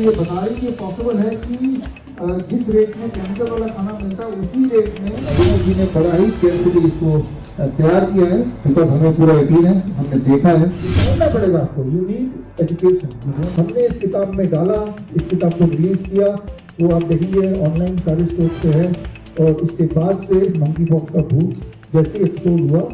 ये बता रही कि पॉसिबल है कि जिस रेट में केमिकल वाला खाना मिलता है उसी रेट में जी ने बड़ा ही केयरफुली इसको तैयार किया है, बिकॉज हमें पूरा यकीन है, हमने देखा है। समझना पड़ेगा आपको, यू नीड एजुकेशन। हमने इस किताब में डाला, इस किताब को रिलीज किया, वो आप देखेंगे ऑनलाइन सारे स्टोर पे है। और उसके बाद से मंकी पॉक्स का भूत जैसे एक्सप्लोड हुआ,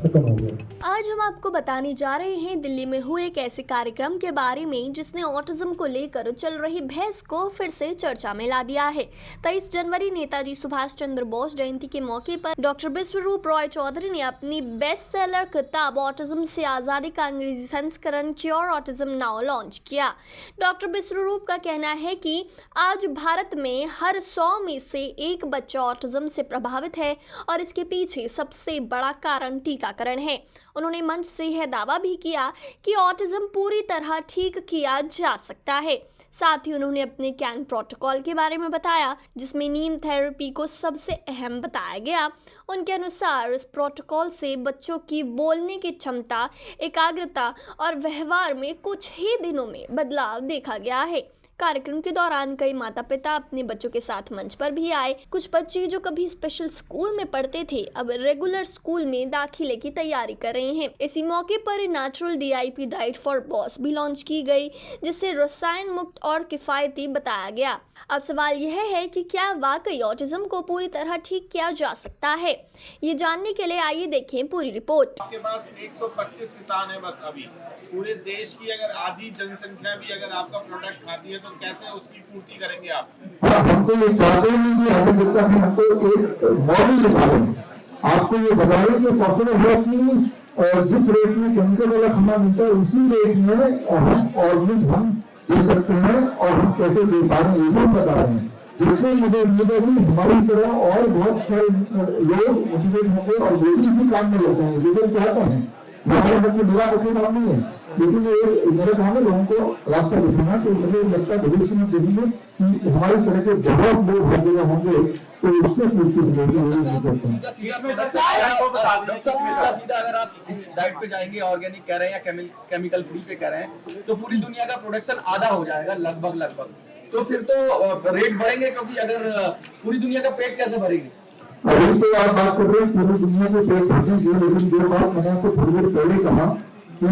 खत्म हो गया। आज हम आपको बताने जा रहे हैं दिल्ली में हुए एक ऐसे कार्यक्रम के बारे में जिसने ऑटिज्म को लेकर चल रही बहस को फिर से चर्चा में ला दिया है। 23 जनवरी नेताजी सुभाष चंद्र बोस जयंती के मौके पर डॉक्टर विश्वरूप रॉय चौधरी ने अपनी बेस्ट सेलर किताब ऑटिज्म से आजादी का अंग्रेजी संस्करण क्योर ऑटिज्म नाउ लॉन्च किया। डॉक्टर विश्वरूप का कहना है कि आज भारत में हर 100 में से एक बच्चा ऑटिज्म से प्रभावित है और इसके पीछे सबसे बड़ा कारण टीकाकरण है। उन्होंने मंच से यह दावा भी किया कि ऑटिज्म पूरी तरह ठीक किया जा सकता है। साथ ही उन्होंने अपने कैन प्रोटोकॉल के बारे में बताया, जिसमें नीम थेरेपी को सबसे अहम बताया गया। उनके अनुसार इस प्रोटोकॉल से बच्चों की बोलने की क्षमता, एकाग्रता और व्यवहार में कुछ ही दिनों में बदलाव देखा गया है। कार्यक्रम के दौरान कई माता पिता अपने बच्चों के साथ मंच पर भी आए। कुछ बच्चे जो कभी स्पेशल स्कूल में पढ़ते थे, अब रेगुलर स्कूल में दाखिले की तैयारी कर रहे हैं। इसी मौके पर natural DIP diet for boss भी लॉन्च की गई, जिससे रसायन मुक्त और किफायती बताया गया। अब सवाल यह है कि क्या वाकई ऑटिज्म को पूरी तरह ठीक किया जा सकता है? ये जानने के लिए आइए देखें पूरी रिपोर्ट। आपके पास 125 किसान है बस अभी। पूरे देश की अगर आधी जनसंख्या भी अगर आपका प्रोडक्ट खाती है तो कैसे उसकी पूर्ति करेंगे आप? हमको ये चाहते हैं कि हमें लगता है हमको एक मॉडल दिखा रहे हैं, आपको ये बता रहे कि पॉसिबल है कि जिस रेट में केमिकल वाला खाना मिलता है उसी रेट में हम ऑर्गेनिक हम दे सकते हैं, और हम कैसे दे पा रहे हैं ये भी बता रहे हैं, जिससे मुझे उम्मीद है कि हमारी तरह और बहुत सारे लोग मोटिवेट होंगे और वो भी इसी काम में लग जाएंगे जो लोग चाहते हैं। हमारे बच्चे मेरा बच्चे काम नहीं है, लेकिन ये मेरा काम है लोगों को रास्ता दिखाना। तो मुझे लगता है भविष्य में देखेंगे कि हमारी तरह के बहुत लोग हर जगह होंगे, तो इससे पूर्ति मिलेगी। सीधा अगर आप इस डाइट पे जाएंगे, ऑर्गेनिक कह रहे हैं या केमिकल फ्री पे कह रहे हैं, तो पूरी दुनिया का प्रोडक्शन आधा हो जाएगा लगभग। तो फिर तो रेट बढ़ेंगे, क्योंकि अगर पूरी दुनिया का पेट कैसे भरेगी? अभी तो आप बात कर रहे हैं पूरी दुनिया के पेट भरने, लेकिन जो बात मैंने आपको थोड़ी देर पहले कहा कि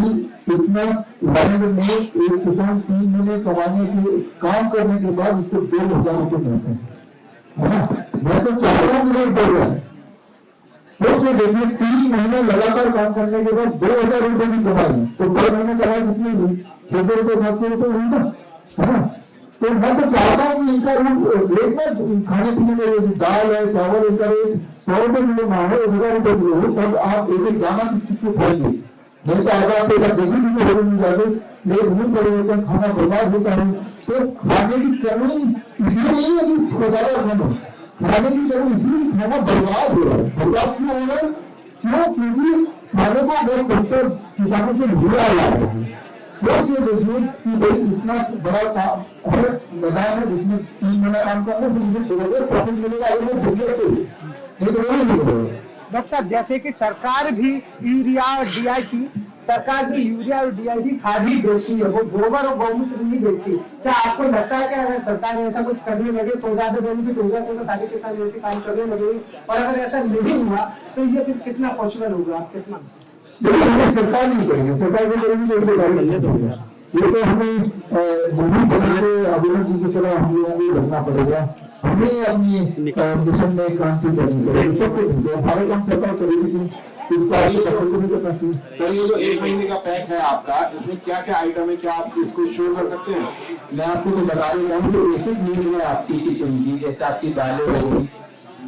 इतना वर्ल्ड में एक किसान 3 महीने कमाने के काम करने के बाद उसको 2,000 रुपये मिलते हैं, है ना? मैं तो चाहता हूँ रेट बढ़ जाए। सोच के देखिए, 3 महीने लगातार काम करने के बाद 2,000 रुपये भी कमाए, तो 2 महीने कमाए कितनी हुई? 600 रुपये 700 रुपये हुई ना, है ना? तो मैं तो चाहता हूँ कि इनका रेट में खाने पीने में दाल है, चावल, इनका रेट 100 रुपये किलो ना हो, 1,000 रुपये किलो हो, तब आप एक दाना चुप चुप खाएंगे। नहीं तो अगर आप एक देखिए नहीं जाते, लेट भूख पड़े होते हैं, खाना बर्बाद होता है। तो खाने की कमी इसलिए नहीं है कि ज्यादा खाना, खाने की कमी इसलिए खाना बर्बाद हो रहा है। बर्बाद क्यों हो रहा है? क्योंकि खाने को बहुत सस्ते किसानों से भूला आ रहा है। सोचिए देखिए कि भाई इतना बड़ा काम मैदान है जिसमें 3 महीना काम करना, फिर मुझे 2,000% मिलेगा, ये मैं नहीं तो वही नहीं करेगा। डॉक्टर साहब, जैसे कि सरकार भी यूरिया और DIP, सरकार भी यूरिया और DIP खाद भी बेचती है, वो गोबर और गौमूत्र नहीं बेचती। क्या आपको लगता है कि अगर सरकार ऐसा कुछ करने लगे तो ज्यादा बेनिफिट होगा, तो सारे किसान ऐसे काम करने लगे? और अगर ऐसा नहीं हुआ तो ये फिर कितना पॉसिबल होगा, आप कैसे मानते हैं? लेकिन सरकार नहीं करेगी, सरकार को करेगी तो ये तो हमें अभिनव जी की तरह हम लोगों को लगना पड़ेगा। हमें अपनी मिशन में क्रांति करनी पड़ेगी, सब कुछ सारे काम सरकार करेगी, सर ये जो 1 महीने का पैक है आपका, इसमें क्या क्या आइटम है, क्या आप इसको शो कर सकते हैं? मैं आपको तो बता देता हूँ, जो बेसिक नीड है आपकी किचन की, जैसे आपकी दालें हो गई,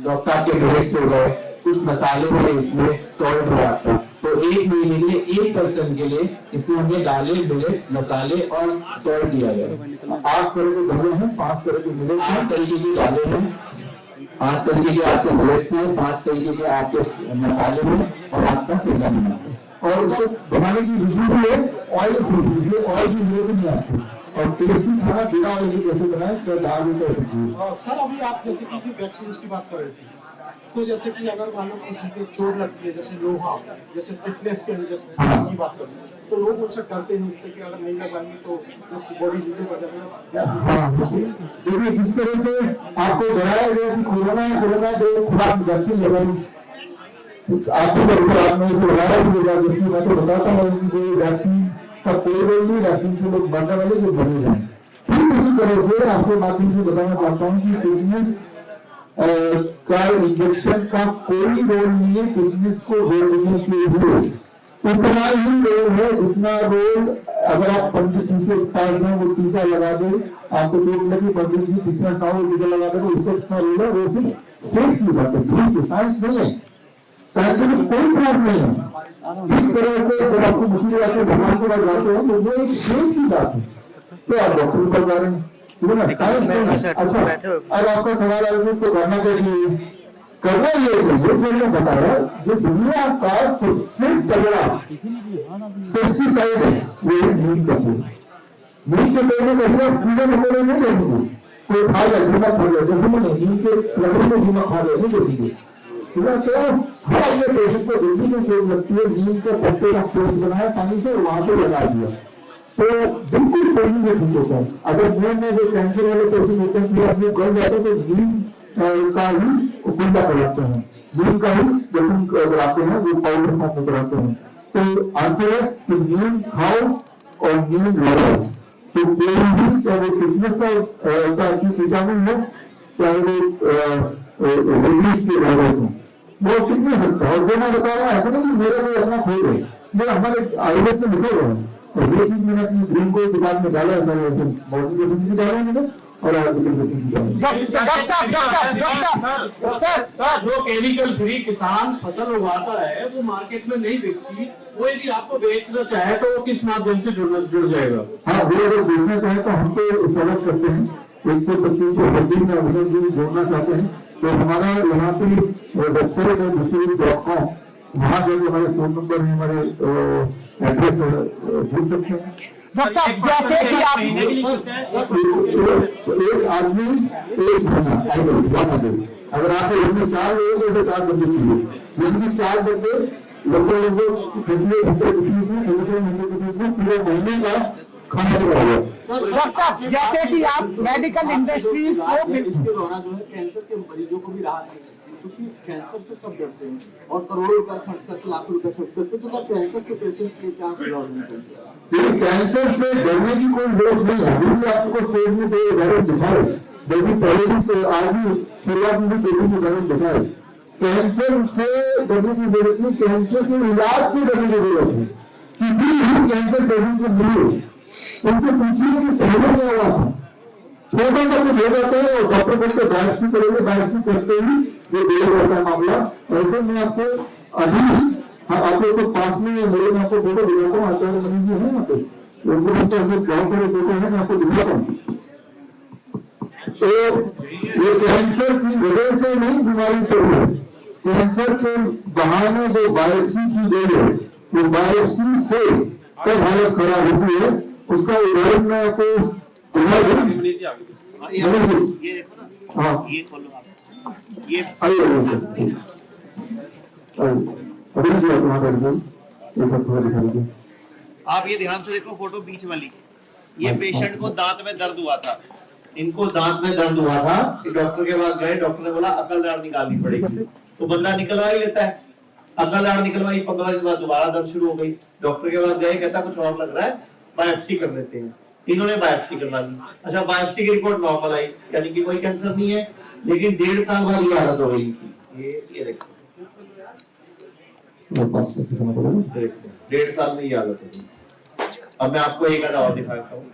डॉक्टर साहब के मिलेट्स हो गए, कुछ मसाले हो इसमें, सॉल्ट हो आपका, तो 1 महीने के लिए 1 पर्सन के लिए इसमें हमने दालें, मिलेट्स, मसाले और सॉल्ट दिया गया। 8 तरह के दालें हैं, 5 तरह के मिलेट्स हैं, 8 तरीके की दालें हैं, 5 तरीके के आपके मिलेट्स हैं, 5 तरीके के आपके मसाले हैं और आपका सेंधा नमक है। और उसको बनाने की विधि भी है ऑयल फ्री, इसलिए ऑयल की जरूरत नहीं आती। और टेस्टी खाना बिना ऑयल की कैसे बनाए, क्या दाल हो कैसे। सर अभी आप जैसे कि वैक्सीन की बात कर रहे थे, तो जैसे कि अगर मान लो किसी पे चोट लगती है, जैसे लोहा, जैसे फिटनेस के जैसे की बात करें, तो लोग उनसे डरते हैं उससे कि अगर नहीं लगाएंगे तो जैसे बॉडी बिल्डिंग कर जाएगा। हाँ, देखिए जिस तरह से आपको डराया गया कि कोरोना जो खुराक वैक्सीन लगाई, आपको लगाया भी होगा, जबकि मैं तो बताता हूँ कि वैक्सीन का कोई रोल नहीं, वैक्सीन से लोग मरने वाले जो बने जाए। ठीक इसी तरह से आपके माध्यम से बताना चाहता हूँ कि फिटनेस का इंजेक्शन का कोई रोल नहीं है फिटनेस को रोकने के लिए। उतना ही रोल है जितना रोल अगर आप पंडित जी के पास हैं, वो टीका लगा दे, आपको चोट लगी, पंडित जी फिटनेस ना हो, टीका लगा दे, तो उसका कितना रोल है, वो सिर्फ फेक की बात है, ठीक है, साइंस नहीं है, साइंस में कोई प्रूफ नहीं है। इस तरह से जब आपको मुश्किल आती है, भगवान के पास जाते हैं, तो वो एक फेक की बात है, तो आप डॉक्टर के पास जा रहे हैं, ठीक है ना, साइंस नहीं है। अच्छा, अब आपका सवाल है तो करना क्या चाहिए? करना ये चाहिए जो मैंने बताया, जो दुनिया का सबसे तगड़ा पेस्टिसाइड है वो नीम का पेड़। नीम के पेड़ में कभी आप कीड़े मकोड़े नहीं देखेंगे, कोई खा जाए, दीमक खा जाए, देखेंगे नीम के लकड़ी में दीमक खा जाए, नहीं देखेंगे, ठीक है। तो हर ये पेशेंट को जल्दी में चोट लगती है, नीम के पत्ते का पेस्ट बनाया पानी से, वहां पे लगा दिया, तो बिल्कुल तेजी से ठीक होता है। अगर नीम में जो कैंसर वाले पेशेंट होते हैं, अपने गल जाते हैं, तो नीम का ही गुंडा कराते हैं, नीम का ही जखम कराते हैं, वो पाउडर फॉर्म में कराते हैं। तो आंसर है कि नीम खाओ और नीम लगाओ, तो कोई भी चाहे वो फिटनेस का कीटाणु हो, चाहे वो रेडिस के वायरस हो, वो टिक नहीं सकता। और जो मैं बता रहा हूँ ऐसा नहीं कि मेरे को अपना खोज है, ये हमारे आयुर्वेद में लिखे हुए हैं, और ये चीज मैंने अपनी ड्रीम को किताब में डाला है, मॉडर्न डाला मैंने, और सर जो केमिकल फ्री किसान फसल उगाता है वो मार्केट में नहीं बिकती, वो यदि आपको बेचना चाहे तो वो किस माध्यम से जुड़ जाएगा? हाँ, वो अगर बेचना चाहे तो हम तो सेलेक्ट करते हैं, 125 को हड्डी में अभिनव जी जोड़ना चाहते हैं, तो हमारा यहाँ पे वेबसाइट है दूसरी.com, वहाँ जो हमारे फोन नंबर है, हमारे एड्रेस जुड़ सकते हैं। जैसे कि आप एक आदमी एक बना, अगर आपके घर में 4 लोग तो 4 बंदे चाहिए, जिनकी 4 बंदे लगभग पूरे महीने का खाना होगा। जैसे कि आप मेडिकल इंडस्ट्रीज को इसके द्वारा जो है कैंसर के मरीजों को भी राहत मिल सकती है, क्योंकि कैंसर से सब डरते हैं और करोड़ों रुपया खर्च करके, लाखों रुपया खर्च करते हैं, तो तब कैंसर के पेशेंट के लिए क्या सुझाव देना चाहिए? लेकिन कैंसर से डरने की कोई जरूरत नहीं है। अभी भी आपको स्टेज में कोई उदाहरण दिखाए, बल्कि पहले भी आज ही शुरुआत में भी कोई उदाहरण दिखाए, कैंसर से डरने की जरूरत नहीं, कैंसर के इलाज से डरने की जरूरत है। किसी भी कैंसर पेशेंट से मिले, उनसे पूछिए कि पहले क्या हुआ था, छोटे से कुछ हो जाते हैं और डॉक्टर बोलते बायोप्सी करेंगे, बायोप्सी करते ही ये देर होता है मामला। ऐसे में आपको अभी आपके सब पास में मेरे में आपको फोटो दिखाता हूँ, आचार्य मणि जी है यहाँ पे, बहुत सारे फोटो है, मैं आपको दिखाता हूँ। तो ये कैंसर की वजह से नहीं बीमारी तो है, कैंसर के बहाने जो बायोप्सी की गई है, वो बायोप्सी से कब हालत खराब होती है, उसका उदाहरण मैं आपको हाँ ये खोलो आप, ये आइए अभी जो तुम्हारा दिखा दीजिए। आप ये ध्यान से देखो फोटो बीच वाली, ये पेशेंट को दांत में दर्द हुआ था, इनको दांत में दर्द हुआ था, डॉक्टर के पास गए, डॉक्टर ने बोला अकल दाढ़ निकालनी पड़ेगी, तो बंदा निकलवा ही लेता है, अकल दाढ़ निकलवाई, 15 दिन बाद दोबारा दर्द शुरू हो गई, डॉक्टर के पास गए, कहता कुछ और लग रहा है, बायोप्सी कर लेते हैं, इन्होंने बायोप्सी करवा ली। अच्छा, बायोप्सी की रिपोर्ट नॉर्मल आई, यानी कि कोई कैंसर नहीं है, लेकिन 1.5 साल बाद ये हालत हो गई, ये देखो 1.5 साल में ये हालत हो गई। अब मैं आपको एक आधा और दिखाता हूँ।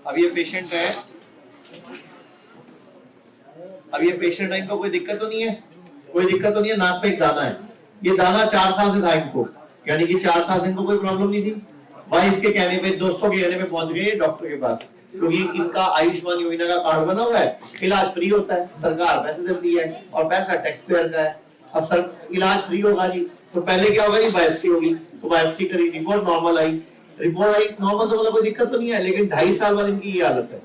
अब ये पेशेंट है, इनको कोई दिक्कत तो नहीं है, कोई दिक्कत तो नहीं है, नाक पे एक दाना है, ये दाना 4 साल से था इनको, यानी कि 4 साल से इनको कोई प्रॉब्लम नहीं थी। भाई इसके कहने पे, दोस्तों के कहने पे पहुंच गए डॉक्टर के पास, क्योंकि इनका आयुष्मान योजना का कार्ड बना हुआ है, इलाज फ्री होता है, सरकार पैसे देती है और पैसा टैक्स पेयर का है। अब सर इलाज फ्री होगा जी, तो पहले क्या होगा, ये बायोप्सी होगी, तो बायोप्सी करी, रिपोर्ट नॉर्मल आई, नॉर्मल तो मतलब कोई दिक्कत तो नहीं है, लेकिन 2.5 साल बाद इनकी ये हालत है।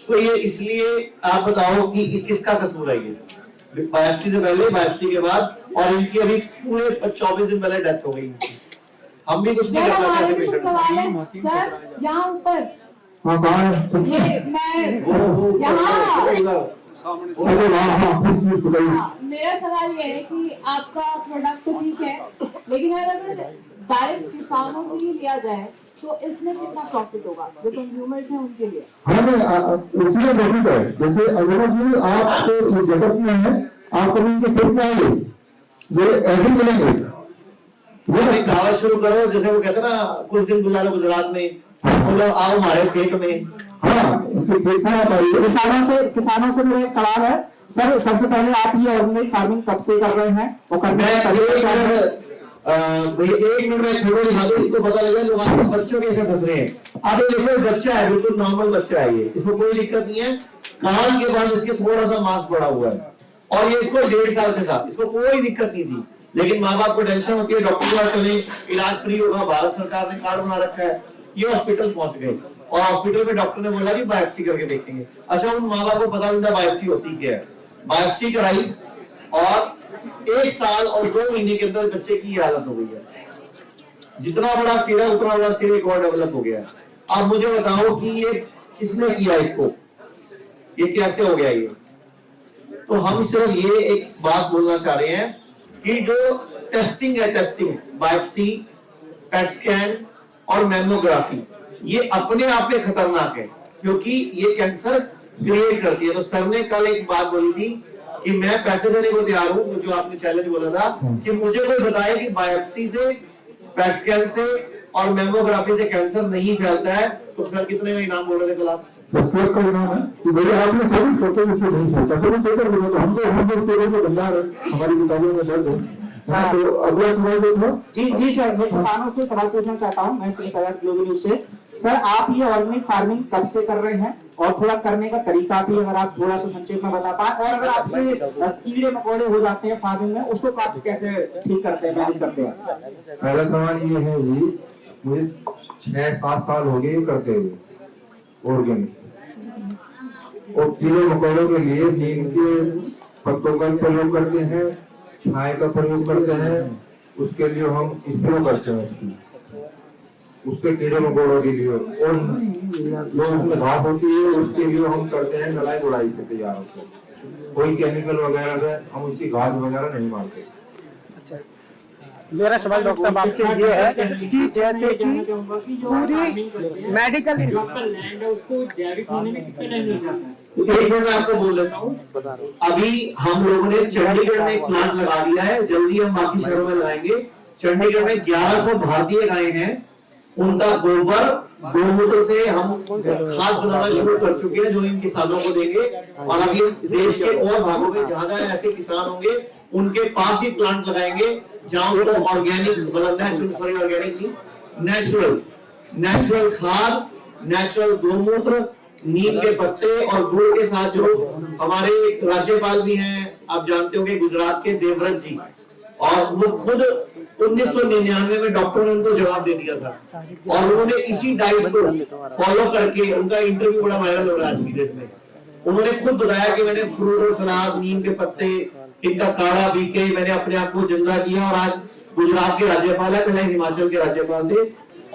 तो ये इसलिए आप बताओ कि किसका कसूर है ये, बायोप्सी से पहले, बायोप्सी के बाद, और इनकी अभी पूरे 24 दिन पहले डेथ हो गई इनकी। हम भी कुछ नहीं सर कर पाते हमारे ऐसे भी कुछ पेशेंट। सवाल है सर, यहाँ ऊपर हाँ कहाँ है? ये मैं यहाँ हाँ, मेरा सवाल ये है कि आपका प्रोडक्ट तो ठीक है, लेकिन अगर डायरेक्ट किसानों से ही लिया जाए तो इसमें कितना प्रॉफिट होगा जो कंज्यूमर्स हैं उनके लिए? उसी में प्रॉफिट है। जैसे अगर जी आप तो जगत में है, आप कभी इनके खेत में आएंगे, वो ऐसे ही मिलेंगे। वो एक कहावत शुरू करो, जैसे वो कहते हैं ना, कुछ दिन गुजारो गुजरात में, बोलो आओ हमारे खेत में। हाँ, किसानों से मेरा एक सवाल है सर, सबसे पहले आप ये ऑर्गेनिक फार्मिंग कब से कर रहे हैं और करने का तरीका क्या है? एक मिनट में छोड़ो दिखा दो, इनको पता लगा लोग आपके बच्चों कैसे फंस रहे हैं। अब ये देखो, बच्चा है, बिल्कुल नॉर्मल बच्चा है ये, इसमें कोई दिक्कत नहीं है। कान के बाद इसके थोड़ा सा मांस पड़ा हुआ है, और ये इसको 1.5 साल से था, इसको कोई दिक्कत नहीं थी, लेकिन माँ बाप को टेंशन होती है, डॉक्टर के पास चले, इलाज फ्री होगा, भारत सरकार ने कार्ड बना रखा है। ये हॉस्पिटल पहुंच गए और हॉस्पिटल में डॉक्टर ने बोला कि बायोप्सी करके देखेंगे। अच्छा, उन माँ बाप को पता नहीं था बायोप्सी होती क्या है। बायोप्सी कराई और 1 साल और 2 महीने के अंदर बच्चे की हालत हो गई है। जितना बड़ा सिर है उतना बड़ा सिर एक और डेवलप हो गया है। अब मुझे बताओ कि ये किसने किया इसको, ये कैसे हो गया ये? तो हम सिर्फ ये एक बात बोलना चाह रहे हैं कि जो टेस्टिंग है, टेस्टिंग बायोप्सी, पेट स्कैन और मैमोग्राफी, ये अपने आप में खतरनाक है, क्योंकि ये कैंसर क्रिएट करती है। तो सर ने कल एक बात बोली थी कि मैं पैसे देने को तैयार हूं, जो आपने चैलेंज बोला था कि मुझे कोई बताए कि बायोप्सी से, पेट स्कैन से और मैमोग्राफी से कैंसर नहीं फैलता है। तो सर कितने का इनाम बोल रहे थे कल आप? 10 लाख का इनाम है कि मेरे हाथ में सभी फोटो इससे नहीं होता, सभी पेपर में तो हम तो पेपर में गंदार है, हमारी किताबों में दर्ज है। तो अगला सवाल देखो। जी सर, मैं किसानों से सवाल पूछना चाहता हूँ, मैं श्रीकांत ग्लोबल न्यूज से। सर आप ये ऑर्गेनिक फार्मिंग कब से कर रहे हैं और थोड़ा करने का तरीका भी अगर आप थोड़ा सा संक्षेप में बता पाए, और अगर आपके कीड़े मकोड़े हो जाते हैं फार्मिंग में, उसको आप कैसे ठीक करते हैं, मैनेज करते हैं? पहला सवाल ये है जी, मुझे 6-7 साल हो गए करते हुए ऑर्गेनिक, और कीड़े मकोड़ों के लिए नीम के पत्तों का प्रयोग करते हैं, छाए का प्रयोग करते हैं, उसके लिए हम स्प्रे करते हैं उसके कीड़े मकोड़ों के लिए, और जो उसमें घास होती है उसके लिए हम करते हैं नलाई गुड़ाई से तैयार होते हैं, कोई केमिकल वगैरह से हम उसकी घास वगैरह नहीं मारते। मेरा सवाल डॉक्टर साहब आपसे ये है कि जैसे कि पूरी मेडिकल लैंड है उसको जैविक होने में कितना टाइम लग जाता है? एक मिनट में आपको बोल देता हूँ। अभी हम लोगों ने चंडीगढ़ में एक प्लांट लगा दिया है, जल्दी हम बाकी शहरों में लगाएंगे। चंडीगढ़ में 1100 भारतीय गायें हैं, उनका गोबर गोमूत्र से हम खाद बनाना शुरू कर चुके हैं, जो इन किसानों को देंगे। और अभी देश के और भागों में जहां जहां ऐसे किसान होंगे उनके पास ही प्लांट लगाएंगे, जहां उनको ऑर्गेनिक, मतलब नेचुरल खाद, नेचुरल गोमूत्र, नीम के पत्ते और गुड़ के साथ, जो हमारे राज्यपाल भी हैं, आप जानते होंगे गुजरात के देवव्रत जी, और वो खुद 1999 में डॉक्टर ने उनको जवाब दे दिया था, और उन्होंने इसी डाइट को फॉलो करके, उनका इंटरव्यू बड़ा वायरल हो रहा है आज की डेट में, उन्होंने खुद बताया कि मैंने फ्रूट और सलाद, नीम के पत्ते, इनका काढ़ा पी के मैंने अपने आप को जिंदा किया। और आज गुजरात के राज्यपाल है, पहले हिमाचल के राज्यपाल थे,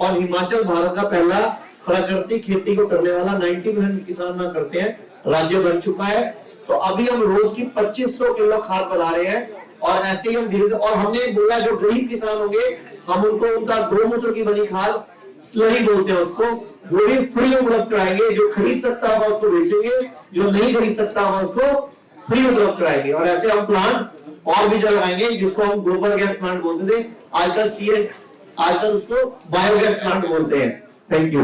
और हिमाचल भारत का पहला प्राकृतिक खेती को करने वाला 90% किसान ना करते हैं राज्य बन चुका है। तो अभी हम रोज की 2500 किलो खाद बना रहे हैं, और ऐसे ही हम धीरे धीरे, और हमने बोला जो गरीब किसान होंगे हम उनको उनका गोमूत्र की बनी खाद, स्लरी बोलते हैं उसको, वो भी फ्री उपलब्ध कराएंगे। जो खरीद सकता होगा उसको बेचेंगे, जो नहीं खरीद सकता होगा उसको फ्री उपलब्ध कराएंगे। और ऐसे हम प्लांट और भी जगह लगाएंगे, जिसको हम गोबर गैस प्लांट बोलते थे, आजकल उसको बायोगैस प्लांट बोलते हैं। Thank you.